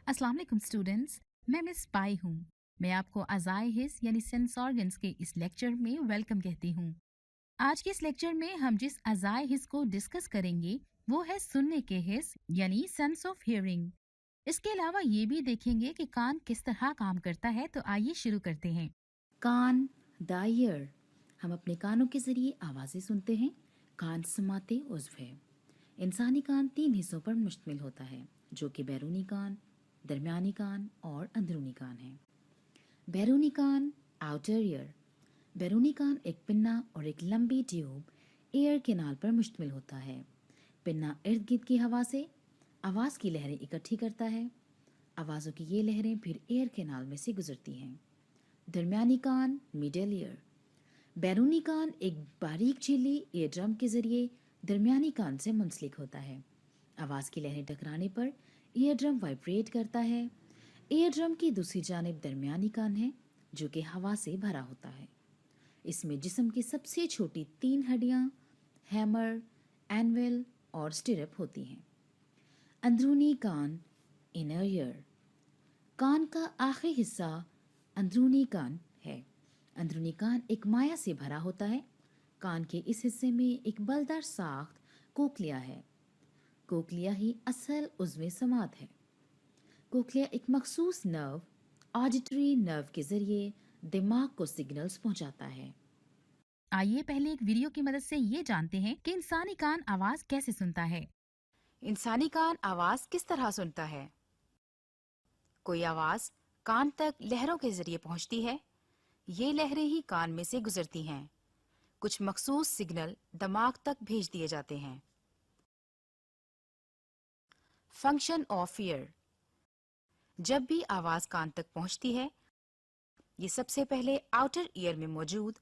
अस्सलाम वालेकुम स्टूडेंट्स, मैं मिस पाई हूँ। मैं आपको अज़ाए हिस यानी सेंस ऑर्गन्स के इस लेक्चर में वेलकम कहती हूँ। आज के इस लेक्चर में हम जिस अज़ाए हिस को डिस्कस करेंगे वो है सुनने के हिस यानी सेंस ऑफ हियरिंग। इसके अलावा ये भी देखेंगे कि कान किस तरह काम करता है। तो आइए शुरू करते हैं। कान, द ईयर। हम अपने कानों के जरिए आवाज़ें सुनते हैं। कान समाते उज़्व है। इंसानी कान 3 हिस्सों पर मुश्तमिल होता है, जो कि बैरूनी कान, दरमियानी कान और अंदरूनी कान है। बैरूनी कान, आउटर ईयर। बैरूनी कान एक पिन्ना और एक लंबी ट्यूब एयर कैनाल पर मुश्तमिल होता है। पिन्ना इर्द गिर्द की हवा से आवाज़ की लहरें इकट्ठी करता है। आवाज़ों की ये लहरें फिर एयर कैनाल में से गुजरती हैं। दरमियानी कान, मिडल ईयर। बैरूनी कान एक बारीक झिल्ली ईयर ड्रम के जरिए दरमियानी कान से मुंसलिक होता है। आवाज़ की लहरें टकराने पर ईयर ड्रम वाइब्रेट करता है। ईयर ड्रम की दूसरी जानिब दरमियानी कान है, जो कि हवा से भरा होता है। इसमें जिस्म की सबसे छोटी 3 हड्डियां हैमर, एनविल और स्टिरप होती हैं। अंदरूनी कान, इनर ईयर। कान का आखिरी हिस्सा अंदरूनी कान है। अंदरूनी कान एक माया से भरा होता है। कान के इस हिस्से में एक बलदार साख्त कोक्लिया है। कोक्लिया ही असल उज़्व समात है। कोक्लिया एक मखसूस नर्व, ऑडिटरी नर्व के जरिए दिमाग को सिग्नल्स पहुंचाता है। आइए पहले एक वीडियो की मदद से ये जानते हैं कि इंसानी कान आवाज़ कैसे सुनता है। इंसानी कान आवाज किस तरह सुनता है? कोई आवाज कान तक लहरों के जरिए पहुंचती है। ये लहरें ही कान में से गुजरती हैं। कुछ मखसूस सिग्नल दिमाग तक भेज दिए जाते हैं। Function of year. जब भी आवाज कान तक पहुंचती है, ये सबसे पहले आउटर ईयर में मौजूद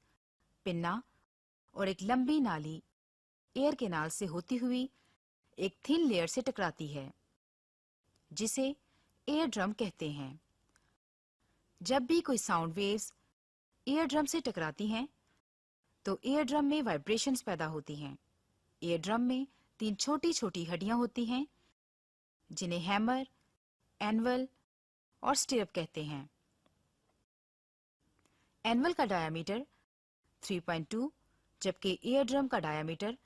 पिन्ना और एक लंबी नाली एयर कैनाल से होती हुई एक थिन लेयर से टकराती है, जिसे एयर ड्रम कहते हैं। जब भी कोई साउंड वेव्स एयर ड्रम से टकराती हैं, तो एयर ड्रम में वाइब्रेशंस पैदा होती हैं। एयर ड्रम में 3 छोटी छोटी हड्डियां होती हैं, जिन्हें हैमर, एनवल और स्टिरप कहते हैं। एनवल का डायामीटर 3.2 जबकि एयर ड्रम का डायामीटर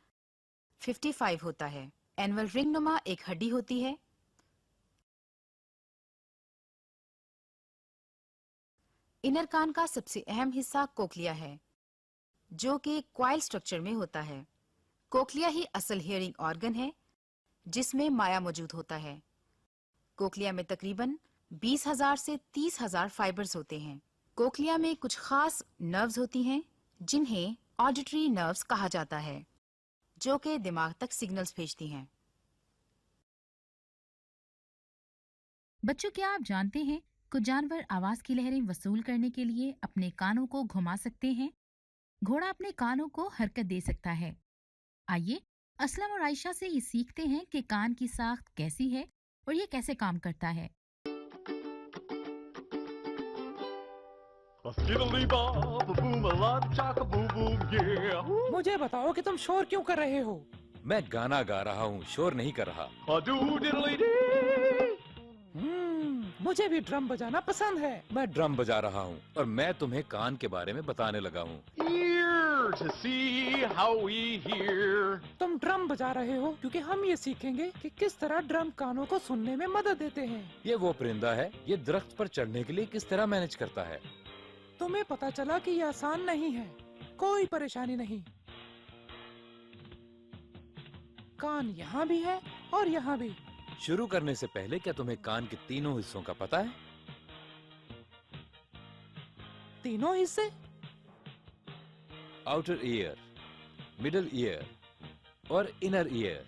55 होता है। एनवल रिंग नुमा एक हड्डी होती है। इनर कान का सबसे अहम हिस्सा कोक्लिया है, जो कि क्वाइल स्ट्रक्चर में होता है। कोक्लिया ही असल हियरिंग ऑर्गन है, जिसमें माया मौजूद होता है। कोक्लिया में तकरीबन 20,000 से 30,000 फाइबर्स होते हैं। कोक्लिया में कुछ खास नर्व्स होती हैं, जिन्हें ऑडिटरी नर्व्स कहा जाता है, जो कि दिमाग तक सिग्नल्स भेजती हैं। बच्चों, क्या आप जानते हैं कुछ जानवर आवाज़ की लहरें वसूल करने के लिए अपने कानों को घुमा सकते हैं। घोड़ा अपने कानों को हरकत दे सकता है। आइए असलम और आयशा से ये सीखते हैं कि कान की साख्त कैसी है और ये कैसे काम करता है। मुझे बताओ कि तुम शोर क्यों कर रहे हो? मैं गाना गा रहा हूँ, शोर नहीं कर रहा। मुझे भी ड्रम बजाना पसंद है। मैं ड्रम बजा रहा हूँ और मैं तुम्हें कान के बारे में बताने लगा हूँ। तुम ड्रम बजा रहे हो क्योंकि हम ये सीखेंगे कि किस तरह ड्रम कानों को सुनने में मदद देते हैं। ये वो परिंदा है, ये दरख्त पर चढ़ने के लिए किस तरह मैनेज करता है। तुम्हें पता चला कि ये आसान नहीं है। कोई परेशानी नहीं। कान यहाँ भी है और यहाँ भी। शुरू करने से पहले क्या तुम्हें कान के तीनों हिस्सों का पता है? तीनों हिस्से? आउटर ईयर, मिडल ईयर और इनर ईयर।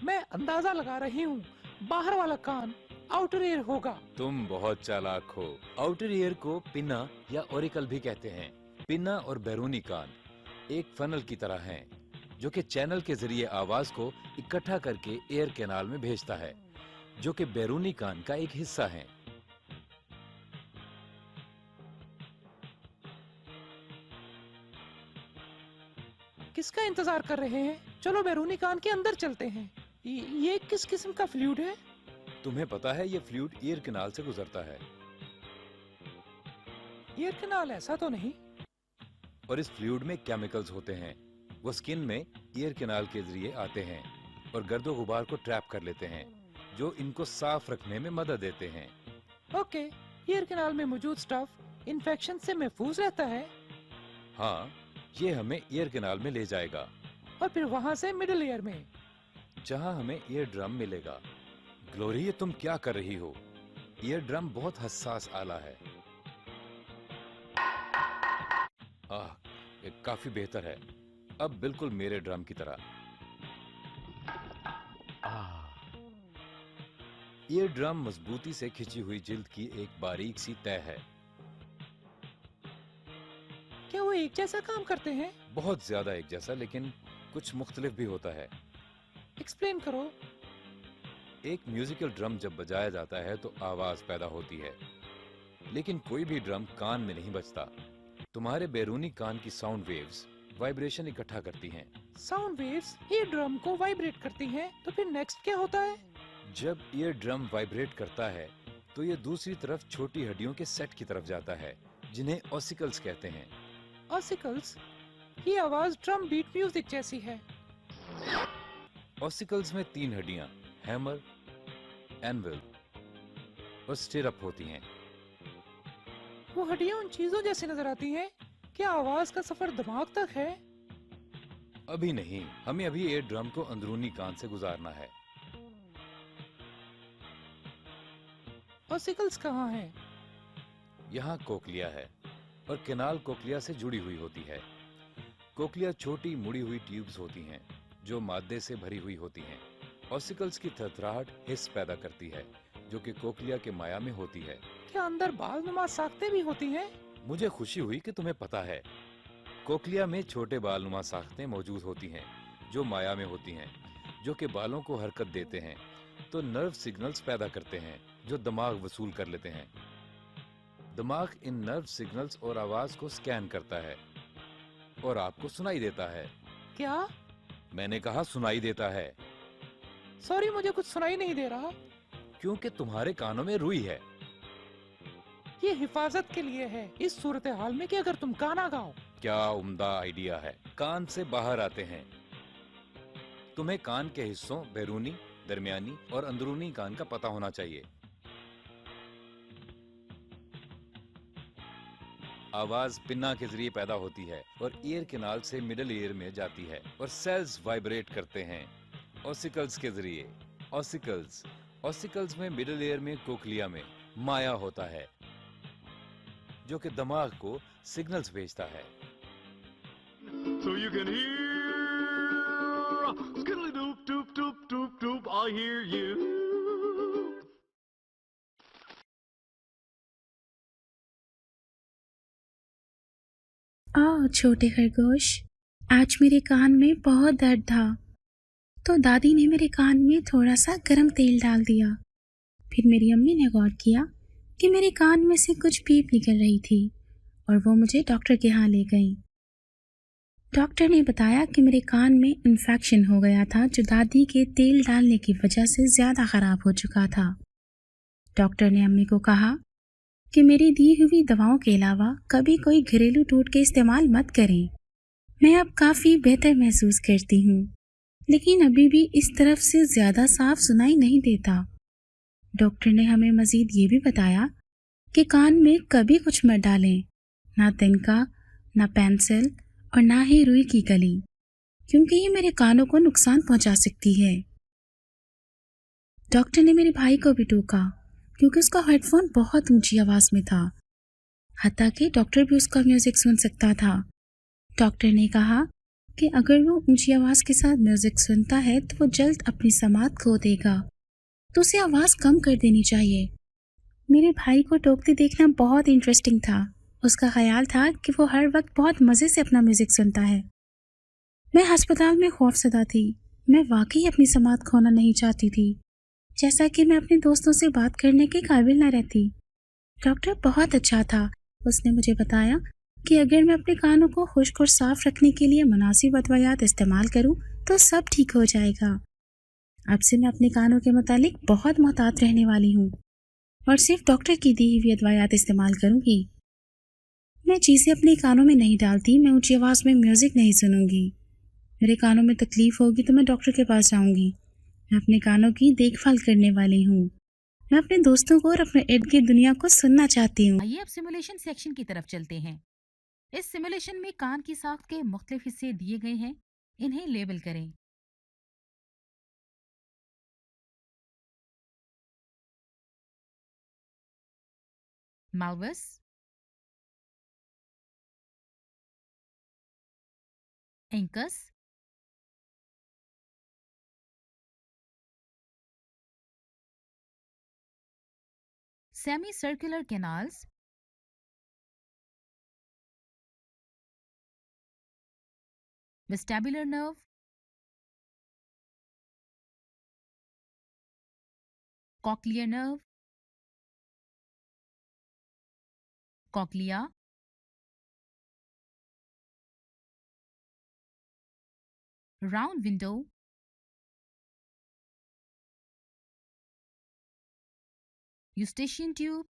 मैं अंदाजा लगा रही हूँ, बाहर वाला कान आउटर ईयर होगा। तुम बहुत चालाक हो। आउटर ईयर को पिन्ना या ओरिकल भी कहते हैं। पिन्ना और बैरूनी कान एक फनल की तरह हैं, जो कि चैनल के जरिए आवाज को इकट्ठा करके एयर कैनाल में भेजता है, जो कि बैरूनी कान का एक हिस्सा है। किसका इंतजार कर रहे हैं? चलो बैरूनी कान के अंदर चलते हैं। ये किस किस्म का फ्लूइड है? तुम्हें पता है ये फ्लूइड ईयर कैनाल से गुजरता है ईयर कैनाल ऐसा तो नहीं? और इस फ्लूइड में केमिकल्स होते हैं। वो स्किन में ईयर कैनाल के जरिए आते हैं और गर्दो गुबार को ट्रैप कर लेते हैं, जो इनको साफ रखने में मदद देते हैं। ओके, ईयर कैनाल में मौजूद स्टफ इन्फेक्शन से महफूज रहता है। हाँ, ये हमें ईयर कैनाल में ले जाएगा और फिर वहाँ से मिडिल ईयर में, जहाँ हमें ईयर ड्रम मिलेगा। ग्लोरी, ये तुम क्या कर रही हो? ईयर ड्रम बहुत हसास आला है। ये काफी बेहतर है, अब बिल्कुल मेरे ड्रम की तरह। ईयर ड्रम मजबूती से खिंची हुई जिल्द की एक बारीक सी तह है। क्या वो एक जैसा काम करते हैं? बहुत ज्यादा एक जैसा, लेकिन कुछ मुख्तलिफ भी होता है। एक्सप्लेन करो। एक म्यूजिकल ड्रम जब बजाया जाता है तो आवाज पैदा होती है, लेकिन कोई भी ड्रम कान में नहीं बजता। तुम्हारे बैरूनी कान की साउंड वेव्स वाइब्रेशन इकट्ठा करती हैं। साउंड वेव्स ईयर ड्रम को वाइब्रेट करती हैं, तो फिर नेक्स्ट क्या होता है? जब ईयर ड्रम वाइब्रेट करता है तो ये दूसरी तरफ छोटी हड्डियों के सेट की तरफ जाता है, जिन्हें ऑसिकल्स कहते हैं। ऑसिकल्स? ये आवाज ड्रम बीट म्यूजिक जैसी है। ऑसिकल्स में 3 हड्डियां, हैमर, एनविल और स्टिरअप होती हैं। वो हड्डियां उन चीजों जैसी नजर आती हैं। क्या आवाज का सफर दिमाग तक है? अभी नहीं, हमें अभी ईयर ड्रम को अंदरूनी कान से गुजारना है। ऑसिकल्स कहाँ हैं? यहाँ कोक्लिया है और कैनाल कोक्लिया से जुड़ी हुई होती है। कोक्लिया छोटी मुड़ी हुई ट्यूब्स होती हैं जो मादे से भरी हुई होती हैं। ऑसिकल्स की थरथराहट हिस्स पैदा करती है जो कि कोक्लिया के माया में होती है। क्या अंदर बाल नुमा साख्तें भी होती हैं? मुझे खुशी हुई कि तुम्हें पता है। कोक्लिया में छोटे बाल नुमा साख्तें मौजूद होती हैं जो माया में होती हैं, जो कि बालों को हरकत देते हैं तो नर्व सिग्नल्स पैदा करते हैं जो दिमाग वसूल कर लेते हैं। दिमाग इन नर्व सिग्नल्स और आवाज को स्कैन करता है और आपको सुनाई देता है। क्या? मैंने कहा सुनाई देता है। सॉरी, मुझे कुछ सुनाई नहीं दे रहा। क्योंकि तुम्हारे कानों में रुई है। ये हिफाजत के लिए है, इस सूरत हाल में कि अगर तुम गाना गाओ। क्या उम्दा आइडिया है। कान से बाहर आते हैं। तुम्हें कान के हिस्सों बैरूनी, दरमियानी और अंदरूनी कान का पता होना चाहिए। आवाज पिन्ना के जरिए पैदा होती है और ईयर कैनाल से मिडिल ईयर में जाती है और सेल्स वाइब्रेट करते हैं ऑसिकल्स के जरिए। ऑसिकल्स में मिडिल ईयर में कोक्लिया में माया होता है जो कि दिमाग को सिग्नल्स भेजता है। So you can hear skiddly doop doop doop doop doop, I hear you. ओह छोटे खरगोश, आज मेरे कान में बहुत दर्द था तो दादी ने मेरे कान में थोड़ा सा गर्म तेल डाल दिया। फिर मेरी अम्मी ने गौर किया कि मेरे कान में से कुछ पीप निकल रही थी और वो मुझे डॉक्टर के यहाँ ले गई। डॉक्टर ने बताया कि मेरे कान में इन्फेक्शन हो गया था जो दादी के तेल डालने की वजह से ज़्यादा ख़राब हो चुका था। डॉक्टर ने अम्मी को कहा कि मेरी दी हुई दवाओं के अलावा कभी कोई घरेलू टोटके इस्तेमाल मत करें। मैं अब काफ़ी बेहतर महसूस करती हूँ, लेकिन अभी भी इस तरफ से ज़्यादा साफ सुनाई नहीं देता। डॉक्टर ने हमें मज़ीद ये भी बताया कि कान में कभी कुछ मत डालें, ना तिनका, ना पेंसिल और ना ही रुई की कली, क्योंकि ये मेरे कानों को नुकसान पहुंचा सकती है। डॉक्टर ने मेरे भाई को भी टोका क्योंकि उसका हेडफोन बहुत ऊंची आवाज़ में था, हत्ता कि डॉक्टर भी उसका म्यूज़िक सुन सकता था। डॉक्टर ने कहा कि अगर वो ऊंची आवाज़ के साथ म्यूज़िक सुनता है तो वो जल्द अपनी समात खो देगा, तो उसे आवाज़ कम कर देनी चाहिए। मेरे भाई को टोकते देखना बहुत इंटरेस्टिंग था। उसका ख्याल था कि वो हर वक्त बहुत मज़े से अपना म्यूज़िक सुनता है। मैं अस्पताल में खौफज़दा थी। मैं वाकई अपनी समात खोना नहीं चाहती थी, जैसा कि मैं अपने दोस्तों से बात करने के काबिल न रहती। डॉक्टर बहुत अच्छा था। उसने मुझे बताया कि अगर मैं अपने कानों को खुश्क और साफ रखने के लिए मुनासिब अदवियात इस्तेमाल करूं तो सब ठीक हो जाएगा। اب سے میں اپنے کانوں کے متعلق بہت محتاط رہنے والی ہوں اور صرف ڈاکٹر کی دی ہوئی ادویات استعمال کروں گی۔ میں چیزیں اپنے کانوں میں نہیں ڈالتی، میں اونچی آواز میں میوزک نہیں سنوں گی۔ میرے کانوں میں تکلیف ہوگی تو میں ڈاکٹر کے پاس جاؤں گی۔ میں اپنے کانوں کی دیکھ بھال کرنے والی ہوں۔ میں اپنے دوستوں کو اور اپنے ارد گرد دنیا کو سننا چاہتی ہوں۔ آئیے اب سیمولیشن سیکشن کی طرف چلتے ہیں۔ اس سیمولیشن میں کان کی ساخت کے مختلف حصے دیے گئے ہیں، انہیں لیبل کریں۔ Malleus, incus, semi circular canals, vestibular nerve, cochlear nerve, cochlea, round window, Eustachian tube,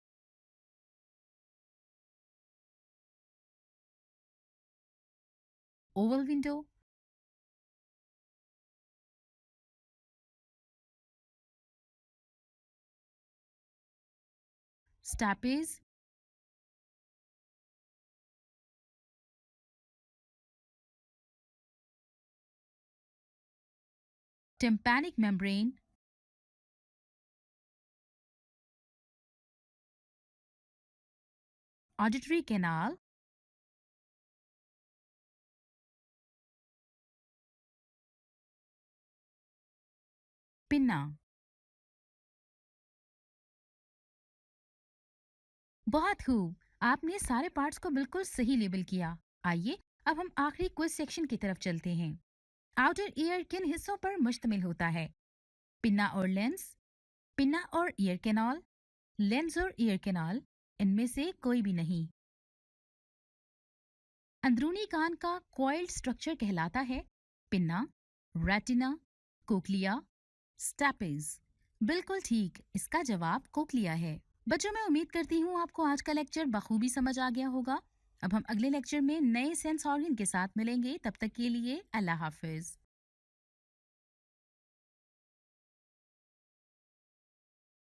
oval window, stapes, tympanic membrane, auditory canal, pinna. بہت خوب، آپ نے سارے پارٹس کو بالکل صحیح لیبل کیا۔ آئیے اب ہم آخری کوئز سیکشن کی طرف چلتے ہیں۔ آؤٹر ایئر کن حصوں پر مشتمل ہوتا ہے؟ پنا اور لینس، پنا اور ایئر کینال، لینس اور ایئر کینال، ان میں سے کوئی بھی نہیں۔ اندرونی کان کا کوائلڈ سٹرکچر کہلاتا ہے پنا، ریٹینا، کوکلیا، سٹیپز۔ بالکل ٹھیک، اس کا جواب کوکلیا ہے۔ بچوں، میں امید کرتی ہوں آپ کو آج کا لیکچر بخوبی سمجھ آ گیا ہوگا۔ اب ہم اگلے لیکچر میں نئے سینس آرگن کے ساتھ ملیں گے، تب تک کے لیے اللہ حافظ۔